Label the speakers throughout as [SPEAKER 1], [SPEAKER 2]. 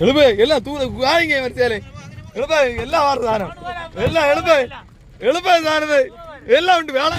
[SPEAKER 1] எழுப்பு எல்லாம் வாங்க வரிசையாலே எழுப்ப எல்லாம் வர சாணம் எல்லாம் எழுப்ப சாணது எல்லாம் உண்டு வேலை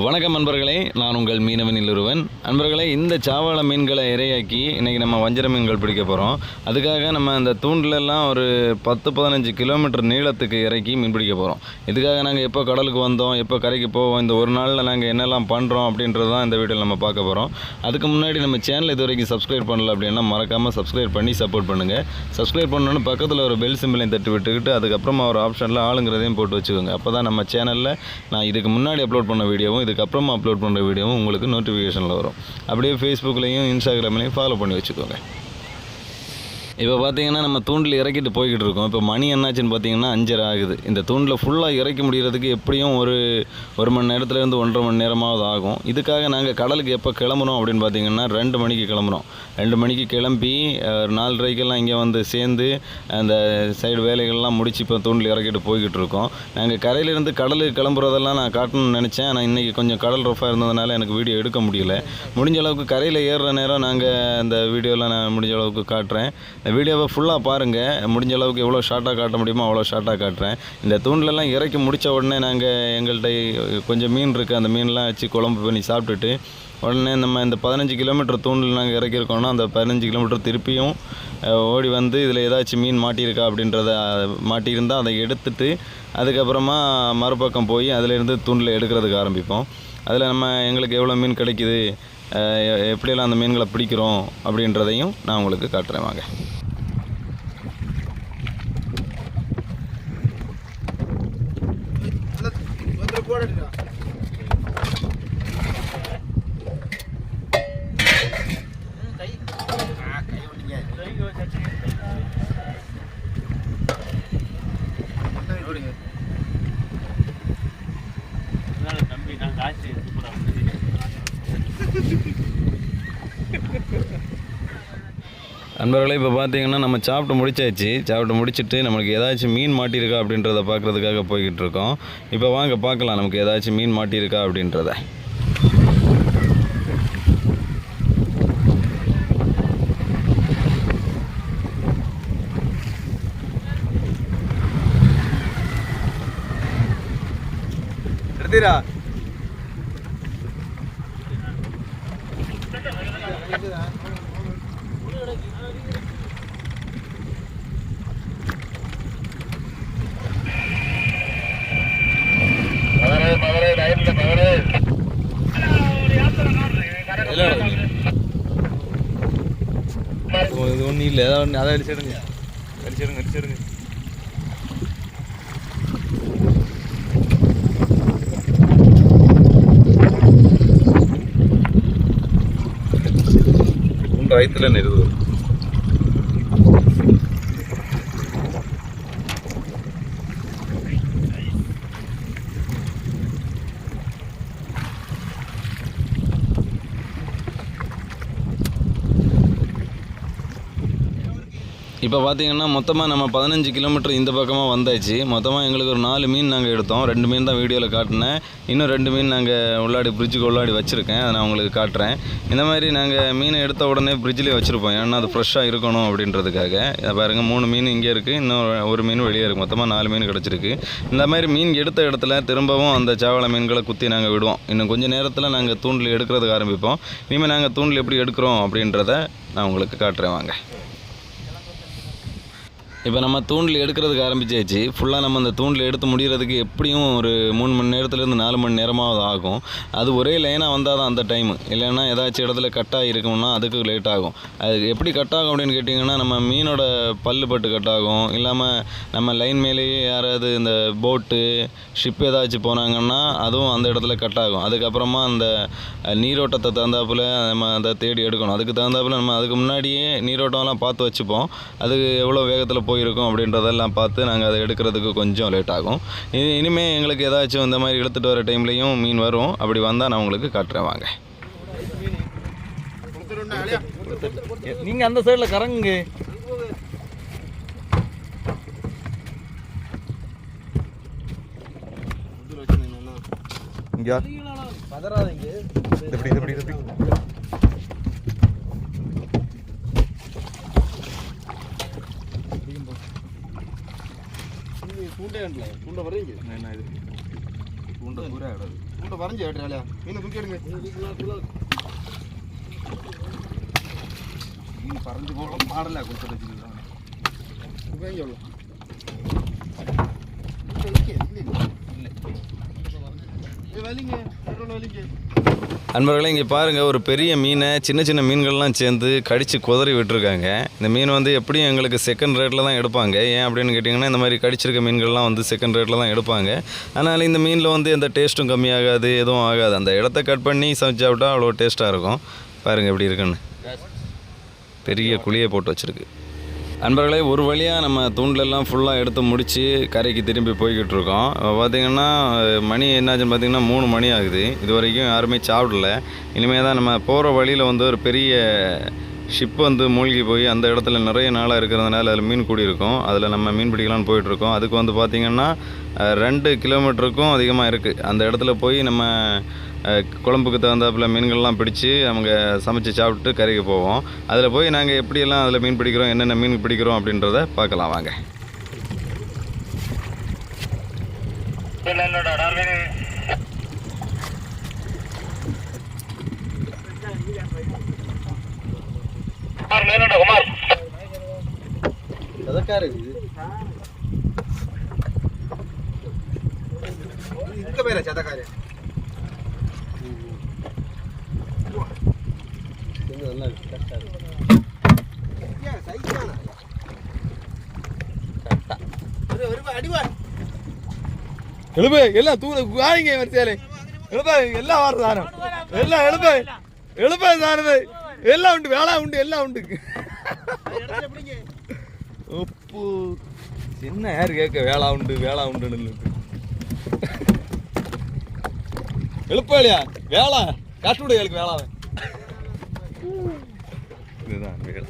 [SPEAKER 1] வணக்கம் நண்பர்களே, நான் உங்கள் மீனவனில் ஒருவன். நண்பர்களே, இந்த சாவாள மீன்களை இரையாக்கி இன்றைக்கி நம்ம வஞ்சர மீன்கள் பிடிக்க போகிறோம். அதுக்காக நம்ம இந்த தூண்டிலெல்லாம் ஒரு 10-15 கிலோமீட்டர் நீளத்துக்கு இறக்கி மீன் பிடிக்க போகிறோம். இதுக்காக நாங்கள் எப்போ கடலுக்கு வந்தோம், எப்போ கரைக்கு போவோம், இந்த ஒரு நாளில் நாங்கள் என்னெல்லாம் பண்ணுறோம் அப்படின்றது தான் இந்த வீடியோவில் நம்ம பார்க்க போகிறோம். அதுக்கு முன்னாடி நம்ம சேனல் இது வரைக்கும் சப்ஸ்கிரைப் பண்ணல அப்படின்னா மறக்காமல் சப்ஸ்கிரைப் பண்ணி சப்போர்ட் பண்ணுங்கள். சப்ஸ்கிரைப் பண்ணணுன்னு பக்கத்தில் ஒரு பெல் சிம்பிளையும் தட்டி விட்டுக்கிட்டு அதுக்கப்புறமா ஒரு ஆப்ஷனில் ஆளுங்கிறதையும் போட்டு வச்சுக்கோங்க. அப்போ தான் நம்ம சேனலில் நான் இதுக்கு முன்னாடி அப்லோட் பண்ண வீடியோவும் இதுக்கப்புறமா அப்லோட் பண்ணுற வீடியோவும் உங்களுக்கு நோட்டிஃபிகேஷனில் வரும். அப்படியே ஃபேஸ்புக்லேயும் இன்ஸ்டாகிராம்லேயும் ஃபாலோ பண்ணி வச்சுக்கோங்க. இப்போ பார்த்தீங்கன்னா நம்ம தூண்டில் இறக்கிட்டு போய்கிட்டு இருக்கோம். இப்போ மணி என்னாச்சுன்னு பார்த்தீங்கன்னா 5:30 ஆகுது. இந்த தூண்டில் ஃபுல்லாக இறக்கி முடிகிறதுக்கு எப்படியும் ஒரு மணி நேரத்துலேருந்து 1.5 மணி நேரமாவது ஆகும். இதுக்காக நாங்கள் கடலுக்கு எப்போ கிளம்புறோம் அப்படின்னு பார்த்தீங்கன்னா 2 மணிக்கு கிளம்புறோம். 2 மணிக்கு கிளம்பி 4:30க்கெல்லாம் இங்கே வந்து சேர்ந்து அந்த சைடு வேலைகள்லாம் முடித்து இப்போ தூண்டில் இறக்கிட்டு போய்கிட்டு இருக்கோம். நாங்கள் கரையிலேருந்து கடலுக்கு கிளம்புறதெல்லாம் நான் காட்டணும்னு நினச்சேன். ஆனால் இன்றைக்கி கொஞ்சம் கடல் ரஃபாக இருந்ததுனால எனக்கு வீடியோ எடுக்க முடியல. முடிஞ்ச அளவுக்கு கரையில் ஏறுற நேரம் நாங்கள் அந்த வீடியோவில் நான் முடிஞ்ச அளவுக்கு காட்டுறேன். வீடியோவை ஃபுல்லாக பாருங்கள். முடிஞ்ச அளவுக்கு எவ்வளோ ஷார்ட்டாக காட்ட முடியுமோ அவ்வளோ ஷார்ட்டாக காட்டுறேன். இந்த தூண்டிலெல்லாம் இறக்கி முடித்த உடனே நாங்கள் எங்கள்கிட்ட கொஞ்சம் மீன் இருக்குது, அந்த மீன்லாம் வச்சு குழம்பு பண்ணி சாப்பிட்டுட்டு உடனே நம்ம இந்த 15 கிலோமீட்டர் தூண்டில் நாங்கள் இறக்கியிருக்கோன்னா அந்த 15 கிலோமீட்டர் திருப்பியும் ஓடி வந்து இதில் ஏதாச்சும் மீன் மாட்டியிருக்கா அப்படின்றத மாட்டியிருந்தால் அதை எடுத்துட்டு அதுக்கப்புறமா மறுபக்கம் போய் அதிலேருந்து தூண்டில் எடுக்கிறதுக்கு ஆரம்பிப்போம். அதில் நம்ம எங்களுக்கு எவ்வளோ மீன் கிடைக்குது, எப்படியெல்லாம் அந்த மீன்களை பிடிக்கிறோம் அப்படின்றதையும் நான் உங்களுக்கு காட்டுறேன். வாங்க. நண்பர்களே, இப்போ பார்த்தீங்கன்னா நம்ம சாப்பிட்டு முடிச்சுட்டு நம்மளுக்கு ஏதாச்சும் மீன் மாட்டியிருக்கா அப்படின்றத பார்க்குறதுக்காக போய்கிட்டு இருக்கோம். இப்போ வாங்க பார்க்கலாம் நமக்கு ஏதாச்சும் மீன் மாட்டியிருக்கா அப்படின்றத. எடுத்துடா இது ஒன்றும் இல்லை, அதை அடிச்சிடுங்க. ரைத்தில் நிறுவு இப்போ பார்த்தீங்கன்னா மொத்தமாக நம்ம 15 கிலோமீட்டர் இந்த பக்கமாக வந்தாச்சு. மொத்தமாக எங்களுக்கு ஒரு 4 மீன் நாங்கள் எடுத்தோம். 2 மீன் தான் வீடியோவில் காட்டினேன். இன்னும் 2 மீன் நாங்கள் ஃப்ரிட்ஜுக்கு உள்ளாடி வச்சுருக்கேன். அதை நான் உங்களுக்கு காட்டுறேன். இந்த மாதிரி நாங்கள் மீனை எடுத்த உடனே ஃப்ரிட்ஜிலே வச்சுருப்போம். ஏன்னா அது ஃப்ரெஷ்ஷாக இருக்கணும் அப்படின்றதுக்காக. இதை பாருங்கள், 3 மீன் இங்கே இருக்குது, இன்னும் 1 மீன் வெளியே இருக்குது. மொத்தமாக 4 மீன் கிடச்சிருக்கு. இந்த மாதிரி மீன் எடுத்த இடத்துல திரும்பவும் அந்த சாவள மீன்களை குத்தி நாங்கள் விடுவோம். இன்னும் கொஞ்சம் நேரத்தில் நாங்கள் தூண்டில் எடுக்கிறதுக்கு ஆரம்பிப்போம். இனிமேல் நாங்கள் தூண்டில் எப்படி எடுக்கிறோம் அப்படின்றத நான் உங்களுக்கு காட்டுறேன். வாங்க. இப்போ நம்ம தூண்டில் எடுக்கிறதுக்கு ஆரம்பிச்சாச்சு. ஃபுல்லாக நம்ம அந்த தூண்டில் எடுத்து முடிகிறதுக்கு எப்படியும் ஒரு 3 மணி நேரத்துலேருந்து 4 மணி நேரமாவது ஆகும். அது ஒரே லைனாக வந்தால் தான் அந்த டைமு. இல்லைன்னா ஏதாச்சும் இடத்துல கட்டாக இருக்கும்னா அதுக்கு லேட் ஆகும். அது எப்படி கட் ஆகும் அப்படின்னு கேட்டிங்கன்னா, நம்ம மீனோட பல்லு பட்டு கட் ஆகும். இல்லாமல் நம்ம லைன் மேலேயே யாராவது இந்த போட்டு ஷிப் ஏதாச்சும் போனாங்கன்னா அதுவும் அந்த இடத்துல கட் ஆகும். அதுக்கப்புறமா அந்த நீரோட்டத்தை தகுந்தாப்பில் நம்ம அதை தேடி எடுக்கணும். அதுக்கு தகுந்தாப்பில் நம்ம அதுக்கு முன்னாடியே நீரோட்டம்லாம் பார்த்து வச்சுப்போம். அதுக்கு எவ்வளோ வேகத்தில் போயிருக்கும் அப்படின்றதெல்லாம் பார்த்து நாங்கள் அதை எடுக்கிறதுக்கு கொஞ்சம் லேட் ஆகும். இனிமேல் எங்களுக்கு ஏதாச்சும் இந்த மாதிரி எடுத்துகிட்டு வர டைம்லேயும் மீன் வரும். அப்படி வந்தால் நான் உங்களுக்கு காட்டுறேன். வாங்க. நீங்கள் அந்த சைடில் கறங்குங்க. இங்கே பதறாதீங்க. எப்படி பூண்டை பூண்டை வரைங்க. என்ன இது பூண்டை பூரா இடாது. பூண்டை வரைஞ்சி ஏற்றாலையா மீனை தூக்கி எடுங்க. மீன் பறந்து போக பாடலை கொடுத்து வச்சுருக்காங்க. அன்பர்களே, இங்கே பாருங்கள், ஒரு பெரிய மீனை சின்ன சின்ன மீன்கள்லாம் சேர்ந்து கடித்து குதறி விட்டுருக்காங்க. இந்த மீன் வந்து எப்படியும் எங்களுக்கு செகண்ட் ரேட்டில் தான் எடுப்பாங்க. ஏன் அப்படின்னு கேட்டிங்கன்னா, இந்த மாதிரி கடிச்சிருக்க மீன்கள்லாம் வந்து செகண்ட் ரேட்டில் தான் எடுப்பாங்க. அதனால் இந்த மீனில் வந்து எந்த டேஸ்ட்டும் கம்மியாகாது, எதுவும் ஆகாது. அந்த இடத்த கட் பண்ணி சமைச்சாவிட்டா அவ்வளோ டேஸ்ட்டாக இருக்கும். பாருங்கள் எப்படி இருக்குன்னு. பெரிய குழியை போட்டு வச்சுருக்கு. அன்பர்களே, ஒரு வழியாக நம்ம தூண்டிலெல்லாம் ஃபுல்லாக எடுத்து முடித்து கரைக்கு திரும்பி போய்கிட்டு இருக்கோம். பார்த்திங்கன்னா மணி என்னாச்சுன்னு பார்த்திங்கன்னா 3 மணி ஆகுது. இது வரைக்கும் யாருமே சாப்பிடல. இனிமேல் தான் நம்ம போகிற வழியில் வந்து ஒரு பெரிய ஷிப் வந்து மூழ்கி போய் அந்த இடத்துல நிறைய நாளாக இருக்கிறதுனால அதில் மீன் கூடி இருக்கும். அதில் நம்ம மீன் பிடிக்கலான்னு போயிட்டுருக்கோம். அதுக்கு வந்து பார்த்திங்கன்னா 2 கிலோமீட்டருக்கும் அதிகமாக இருக்குது. அந்த இடத்துல போய் நம்ம குழம்புக்கு தகுந்தாப்பில் மீன்கள்லாம் பிடிச்சி அவங்க சமைச்சு சாப்பிட்டு கரைக்கு போவோம். அதில் போய் நாங்கள் எப்படியெல்லாம் அதில் மீன் பிடிக்கிறோம், என்னென்ன மீன் பிடிக்கிறோம் அப்படின்றத பார்க்கலாம் வாங்க. இதுக்கு பேர சதக்காரு எழுப்பு எல்லாம் தூர வாங்க வரிசையாலே எழுப்ப எல்லாம் வர சாரம் எல்லாம் எழுப்ப சாரது எல்லாம் உண்டு, வேளா உண்டு, எல்லாம் உண்டு. உப்பு சின்ன யாரு கேட்க வேளா உண்டுன்னு எழுப்ப இல்லையா வேளா காட்டுடையாளுக்கு வேளாவை இதுதான் வேலை.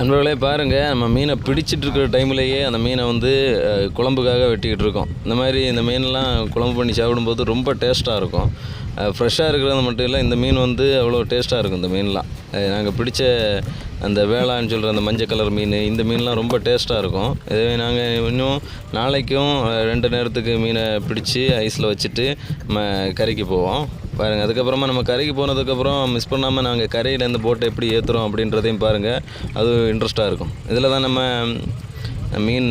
[SPEAKER 1] அன்பர்களே பாருங்கள், நம்ம மீனை பிடிச்சிட்டு இருக்கிற டைம்லேயே அந்த மீனை வந்து குழம்புக்காக வெட்டிக்கிட்டு இருக்கோம். இந்த மாதிரி இந்த மீனெல்லாம் குழம்பு பண்ணி சாப்பிடும்போது ரொம்ப டேஸ்ட்டாக இருக்கும். ஃப்ரெஷ்ஷாக இருக்கிறது மட்டும் இல்லை, இந்த மீன் வந்து அவ்வளோ டேஸ்ட்டாக இருக்கும். இந்த மீன்லாம் நாங்கள் பிடிச்ச அந்த வேளான்னு சொல்கிற அந்த மஞ்சள் கலர் மீன், இந்த மீன்லாம் ரொம்ப டேஸ்ட்டாக இருக்கும். இதுவே நாங்கள் இன்னும் நாளைக்கும் 2 நேரத்துக்கு மீனை பிடிச்சி ஐஸில் வச்சுட்டு நம்ம கரைக்கு போவோம். பாருங்கள், அதுக்கப்புறமா நம்ம கரைக்கு போனதுக்கப்புறம் மிஸ் பண்ணாமல் நாங்கள் கரையில் இந்த போட்டை எப்படி ஏற்றுறோம் அப்படின்றதையும் பாருங்கள். அது இன்ட்ரெஸ்ட்டாக இருக்கும். இதில் தான்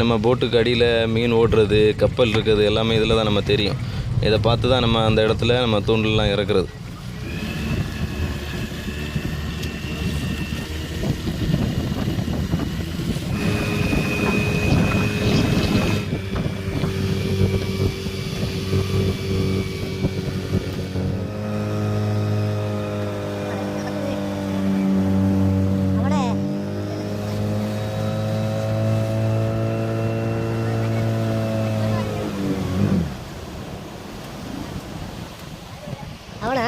[SPEAKER 1] நம்ம போட்டுக்கு அடியில் மீன் ஓடுறது, கப்பல் இருக்குது, எல்லாமே இதில் தான் நம்ம தெரியும். இதை பார்த்து தான் நம்ம அந்த இடத்துல நம்ம தூண்டிலெலாம் இறக்குறது.
[SPEAKER 2] அவனா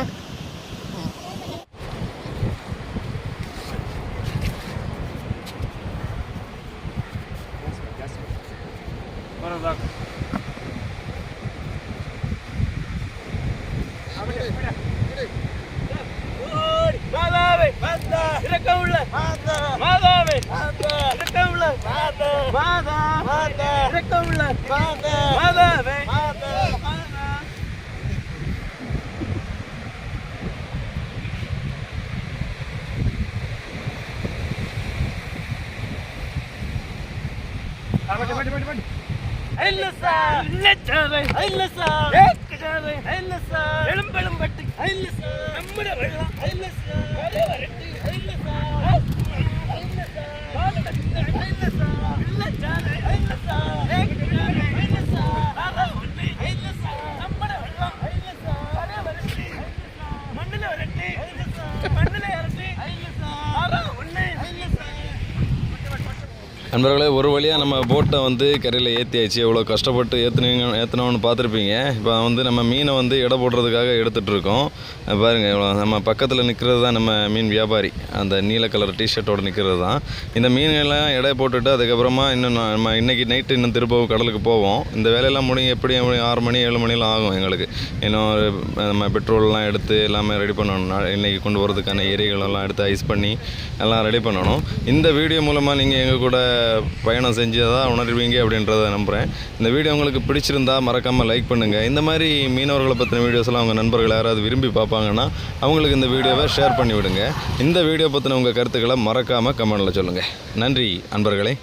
[SPEAKER 2] மண்ணில்
[SPEAKER 1] நண்பர்களே, ஒரு வழியாக நம்ம போட்டை வந்து கரையில் ஏற்றியாச்சு. எவ்வளோ கஷ்டப்பட்டு ஏற்றினோன்னு பார்த்துருப்பீங்க. இப்போ வந்து நம்ம மீனை வந்து எடை போடுறதுக்காக எடுத்துகிட்ருக்கோம். பாருங்கள், இவ்வளோ நம்ம பக்கத்தில் நிற்கிறது தான் நம்ம மீன் வியாபாரி. அந்த நீல கலர் டிஷர்ட்டோடு நிற்கிறது தான். இந்த மீன்கள்லாம் எடை போட்டுட்டு அதுக்கப்புறமா இன்னும் நம்ம இன்றைக்கி நைட்டு இன்னும் திருப்பவும் கடலுக்கு போவோம். இந்த வேலையெல்லாம் எப்படியும் 6 மணி 7 மணிலாம் ஆகும் எங்களுக்கு. இன்னும் நம்ம பெட்ரோல்லாம் எடுத்து எல்லாமே ரெடி பண்ணணும். இன்றைக்கி கொண்டு போகிறதுக்கான எரிகளெல்லாம் எடுத்து ஐஸ் பண்ணி எல்லாம் ரெடி பண்ணணும். இந்த வீடியோ மூலமாக நீங்கள் எங்கள் கூட பயணம் செஞ்சு தான் உணர்வீங்க அப்படின்றத நம்புகிறேன். இந்த வீடியோ உங்களுக்கு பிடிச்சிருந்தா மறக்காமல் லைக் பண்ணுங்கள். இந்த மாதிரி மீனவர்களை பற்றின வீடியோஸ்லாம் அவங்க நண்பர்கள் யாராவது விரும்பி பார்ப்பாங்கன்னா அவங்களுக்கு இந்த வீடியோவை ஷேர் பண்ணி விடுங்க. இந்த வீடியோ பற்றின உங்கள் கருத்துக்களை மறக்காமல் கமெண்டில் சொல்லுங்கள். நன்றி அன்பர்களே.